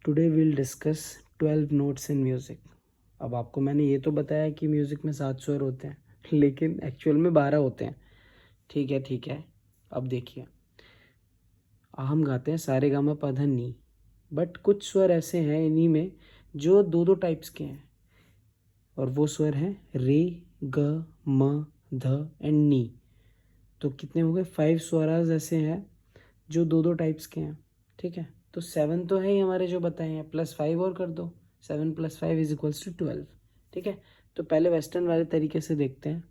Today will discuss 12 notes in music. अब आपको मैंने ये तो बताया कि म्यूज़िक में 7 स्वर होते हैं, लेकिन एक्चुअल में 12 होते हैं। ठीक है। अब देखिए, हम गाते हैं सारे गामा पधा नी, बट कुछ स्वर ऐसे हैं इन्हीं में जो दो दो टाइप्स के हैं, और वो स्वर हैं रे, ग, म, ध एंड नी। तो कितने हो गए? 5 स्वराज ऐसे हैं जो दो दो टाइप्स के हैं। ठीक है, तो 7 तो है ही हमारे जो बताए हैं, +5 और कर दो। 7 + 5 = 12। ठीक है, तो पहले वेस्टर्न वाले तरीके से देखते हैं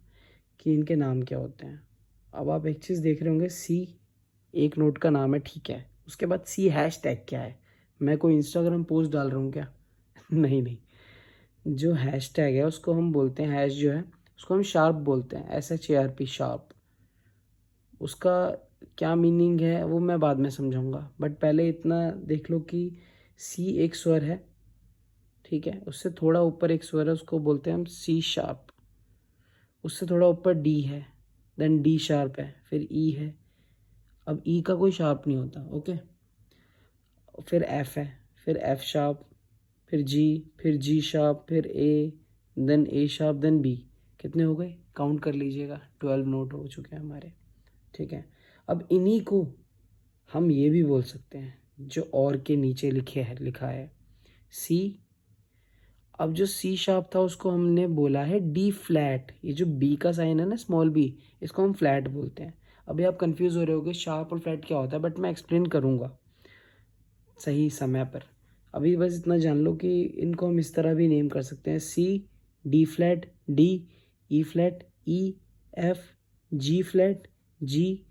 कि इनके नाम क्या होते हैं। अब आप एक चीज़ देख रहे होंगे, सी एक नोट का नाम है, ठीक है। उसके बाद सी हैशटैग क्या है? मैं कोई इंस्टाग्राम पोस्ट डाल रहा हूँ क्या? नहीं नहीं, जो हैशटैग है उसको हम बोलते हैं, हैश जो है उसको हम शार्प बोलते हैं, SHARP, शार्प। उसका क्या मीनिंग है वो मैं बाद में समझाऊंगा, बट पहले इतना देख लो कि सी एक स्वर है, ठीक है। उससे थोड़ा ऊपर एक स्वर है, उसको बोलते हैं हम सी शार्प। उससे थोड़ा ऊपर डी है, देन डी शार्प है, फिर ई है। अब ई का कोई शार्प नहीं होता, ओके। फिर एफ है, फिर एफ शार्प, फिर जी शार्प, फिर ए, देन ए शार्प, देन बी। कितने हो गए? काउंट कर लीजिएगा, 12 नोट हो चुके हैं हमारे। ठीक है, अब इन्हीं को हम ये भी बोल सकते हैं जो और के नीचे लिखा है सी। अब जो सी शार्प था उसको हमने बोला है डी फ्लैट। ये जो बी का साइन है ना, स्मॉल बी, इसको हम फ्लैट बोलते हैं। अभी आप कंफ्यूज हो रहे होगे शार्प और फ्लैट क्या होता है, बट मैं एक्सप्लेन करूँगा सही समय पर। अभी बस इतना जान लो कि इनको हम इस तरह भी नेम कर सकते हैं, C, D flat, D, E flat, E, F, G flat, G,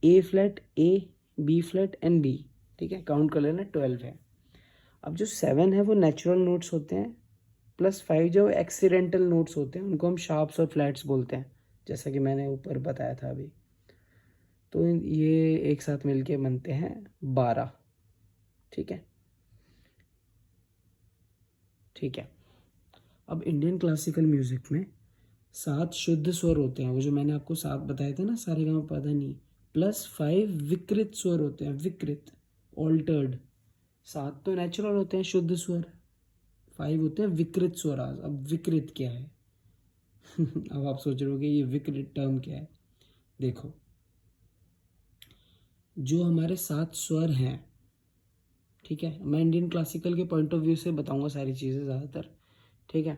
A flat, A, B flat and B. ठीक है, काउंट कर लेना, 12 है। अब जो 7 है वो नेचुरल नोट्स होते हैं, +5 जो एक्सीडेंटल नोट्स होते हैं उनको हम शार्प्स और फ्लैट्स बोलते हैं, जैसा कि मैंने ऊपर बताया था अभी। तो ये एक साथ मिलके बनते हैं 12। ठीक है, ठीक है। अब इंडियन क्लासिकल म्यूजिक में 7 शुद्ध स्वर होते हैं, वो जो मैंने आपको 7 बताए थे ना, सारे गाँव पता नहीं, +5 विकृत स्वर होते हैं, विकृत, ऑल्टर्ड। 7 तो नेचुरल होते हैं शुद्ध स्वर, 5 होते हैं विकृत स्वर। आज अब विकृत क्या है? अब आप सोच रहे होगे ये विकृत टर्म क्या है। देखो, जो हमारे 7 स्वर हैं, ठीक है, मैं इंडियन क्लासिकल के पॉइंट ऑफ व्यू से बताऊंगा सारी चीज़ें ज़्यादातर। ठीक है,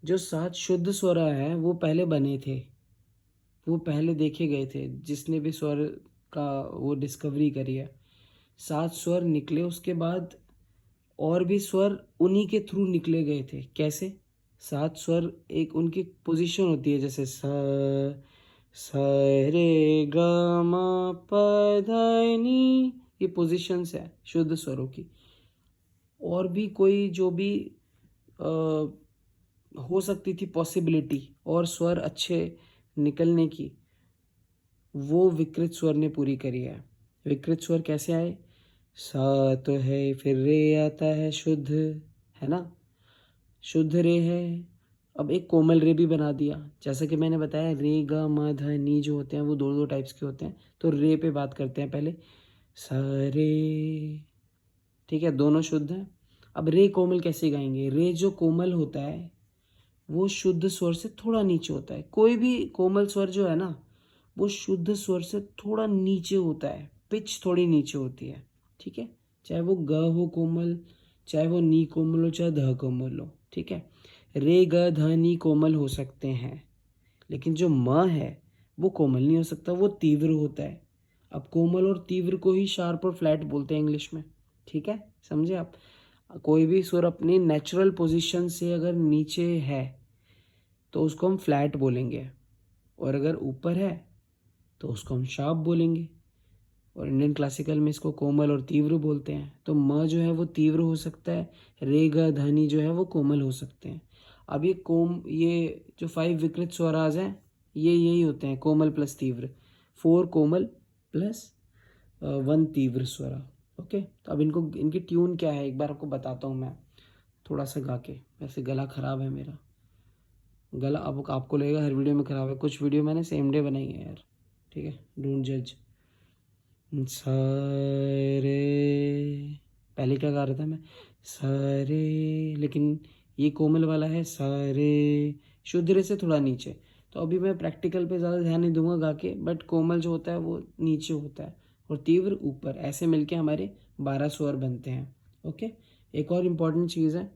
जो 7 शुद्ध स्वर हैं वो पहले बने थे, वो पहले देखे गए थे, जिसने भी स्वर का वो डिस्कवरी करी है। 7 स्वर निकले, उसके बाद और भी स्वर उन्हीं के थ्रू निकले गए थे। कैसे? 7 स्वर एक उनकी पोजीशन होती है, जैसे स रे ग म प ध नी, ये पोजीशंस है शुद्ध स्वरों की। और भी कोई जो भी आ, हो सकती थी पॉसिबिलिटी और स्वर अच्छे निकलने की, वो विकृत स्वर ने पूरी करी है। विकृत स्वर कैसे आए? सा तो है, फिर रे आता है शुद्ध, है ना, शुद्ध रे है। अब एक कोमल रे भी बना दिया, जैसा कि मैंने बताया रे ग म ध नी जो होते हैं वो दो दो टाइप्स के होते हैं। तो रे पे बात करते हैं पहले, सा रे। ठीक है, दोनों शुद्ध हैं। अब रे कोमल कैसे गाएंगे? रे जो कोमल होता है वो शुद्ध स्वर से थोड़ा नीचे होता है। कोई भी कोमल स्वर जो है ना, वो शुद्ध स्वर से थोड़ा नीचे होता है, पिच थोड़ी नीचे होती है। ठीक है, चाहे वो ग हो कोमल, चाहे वो नी कोमल हो, चाहे ध कोमल हो। ठीक है, रे ग ध नी कोमल हो सकते हैं, लेकिन जो म है वो कोमल नहीं हो सकता, वो तीव्र होता है। अब कोमल और तीव्र को ही शार्प और फ्लैट बोलते हैं इंग्लिश में। ठीक है, समझे आप? कोई भी सुर अपनी नेचुरल पोजीशन से अगर नीचे है तो उसको हम फ्लैट बोलेंगे, और अगर ऊपर है तो उसको हम शार्प बोलेंगे। और इंडियन क्लासिकल में इसको कोमल और तीव्र बोलते हैं। तो म जो है वो तीव्र हो सकता है, रे ग धनी जो है वो कोमल हो सकते हैं। अब ये जो 5 विकृत स्वराज हैं, ये यही होते हैं, कोमल प्लस तीव्र, 4 कोमल प्लस 1 तीव्र स्वरा। ओके, तो अब इनको इनकी ट्यून क्या है एक बार आपको बताता हूँ मैं, थोड़ा सा गा के। वैसे गला खराब है मेरा, गला अब आपको लगेगा हर वीडियो में खराब है, कुछ वीडियो मैंने सेम डे बनाई है यार। ठीक है, डोंट जज। सा रे पहले क्या गा रहा था मैं, सारे, लेकिन ये कोमल वाला है सारे, शुद्ध रे से थोड़ा नीचे। तो अभी मैं प्रैक्टिकल पे ज़्यादा ध्यान नहीं दूंगा गा के, बट कोमल जो होता है वो नीचे होता है और तीव्र ऊपर, ऐसे मिलके हमारे 12 स्वर बनते हैं। ओके। एक और इम्पॉर्टेंट चीज़ है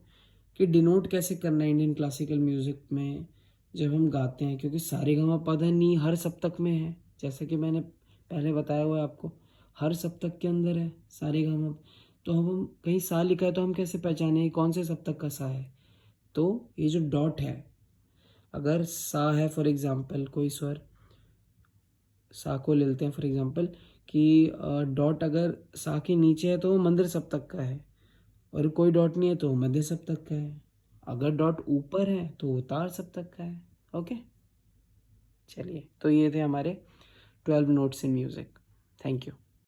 कि डिनोट कैसे करना है इंडियन क्लासिकल म्यूज़िक में जब हम गाते हैं, क्योंकि सारे गा मा पा धा नी हर सप्तक में है, जैसे कि मैंने पहले बताया हुआ है आपको, हर सप्तक के अंदर है सारे गा मा। तो हम कहीं सा लिखा है तो हम कैसे पहचाने कौन से सप्तक का सा है? तो ये जो डॉट है, अगर सा है फॉर एग्जांपल, कोई स्वर सा को ले लेते हैं फॉर एग्जांपल कि डॉट अगर सा के नीचे है तो वो मंद्र सप्तक का है, और कोई डॉट नहीं है तो मध्य सप्तक का है। अगर डॉट ऊपर है तो वो तार सप्तक का है। ओके। चलिए, तो ये थे हमारे 12 notes in music. Thank you.